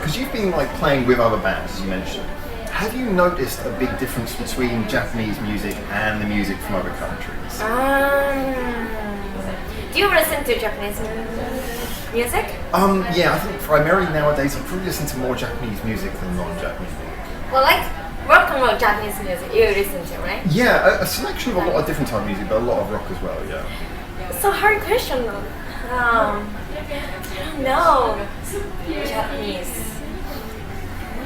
because you've been like playing with other bands, as you mentioned. Have you noticed a big difference between Japanese music and the music from other countries? Do you listen to Japanese music? Yeah, I think primarily nowadays I probably listen to more Japanese music than non-Japanese music. Well, like rock and roll Japanese music you listen to, right? Yeah, a selection of a lot of different type of music, but a lot of rock as well, yeah. It's a hard question though. I don't know. Japanese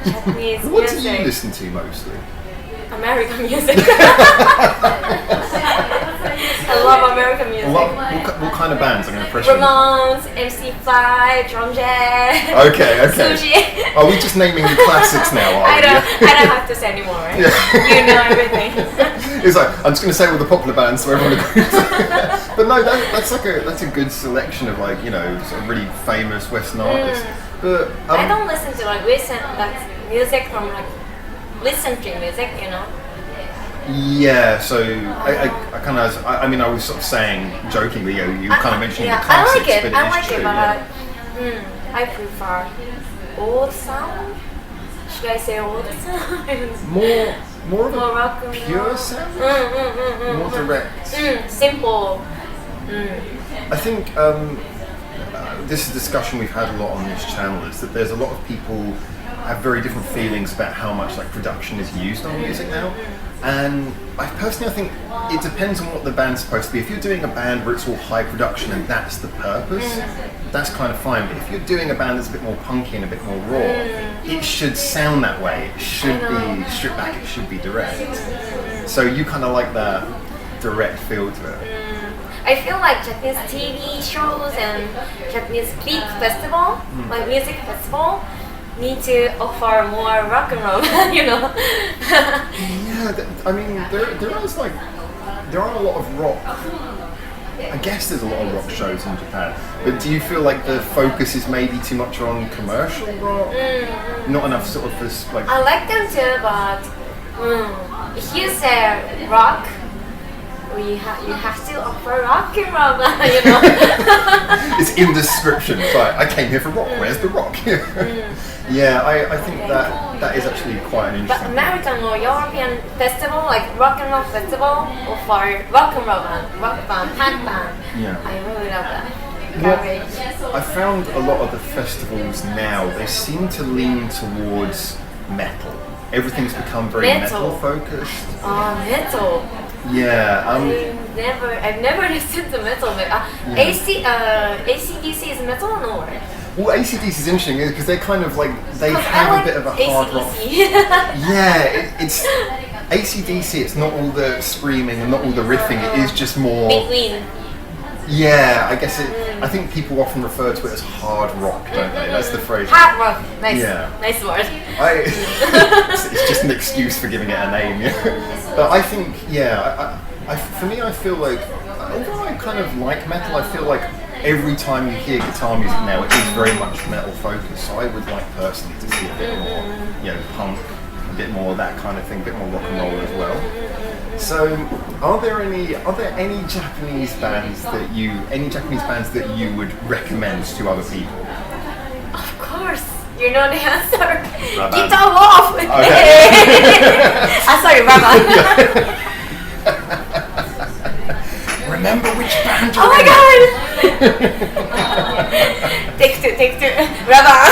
What music. do you listen to mostly? American music. I love American music. What kind of bands? I'm going to press you. Ramones, MC5, Drum Jet. Okay. Sushi. Are we just naming the classics now? I don't have to say anymore, right? Yeah. You know everything. It's like, I'm just going to say all the popular bands so everyone agrees. But no, that's a good selection of like, you know, sort of really famous Western artists. But I don't listen to like recent music from like listening music, you know. Yeah, so I kind of, I mean, I was sort of saying jokingly, you kind of mentioned the classics, but I like true, it, but I prefer old sound. Should I say old sound? More of a rock and pure roll. sound, more direct, simple. I think this is a discussion we've had a lot on this channel, is that there's a lot of people have very different feelings about how much like production is used on music now. And I think it depends on what the band's supposed to be. If you're doing a band where it's all high production and that's the purpose, that's kind of fine. But if you're doing a band that's a bit more punky and a bit more raw, it should sound that way. It should be stripped back, it should be direct. So you kind of like that direct feel to it. I feel like Japanese TV shows and Japanese big festival, like music festival, need to offer more rock and roll, you know. Yeah, I mean, there are a lot of rock. I guess there's a lot of rock shows in Japan. But do you feel like the focus is maybe too much on commercial rock? Not enough sort of this like. I like them too, but if you say rock, you have to offer rock and roll, you know. It's in the description. It's like, I came here for rock. Where's the rock? Yeah, I think that is actually quite an interesting. But American or European festival, like rock and roll festival, offer rock and roll band, rock band, punk band. Yeah. I really love that. I found a lot of the festivals now, they seem to lean towards metal. Everything's become very metal focused. Oh, metal. Yeah. I've never listened to metal. AC/DC is metal or no? Right? Well, AC/DC is interesting because they're kind of like, they have a bit of a hard rock. Yeah, it's AC/DC. It's not all the screaming and not all the riffing. It is just more. Between. Yeah, I guess I think people often refer to it as hard rock, don't they? That's the phrase. Hard rock. Nice. Yeah. Nice word. It's just an excuse for giving it a name. Yeah. But I think, for me, I feel like, although I kind of like metal, I feel like every time you hear guitar music now, it is very much metal focused. So I would like personally to see a bit more, punk, a bit more that kind of thing, a bit more rock and roll as well. So, are there any Japanese bands that you would recommend to other people? Of course, you know the answer. Raban. Guitar Wolf. Okay. Sorry, Raban. Remember which band? Oh my God! Take two, Raban.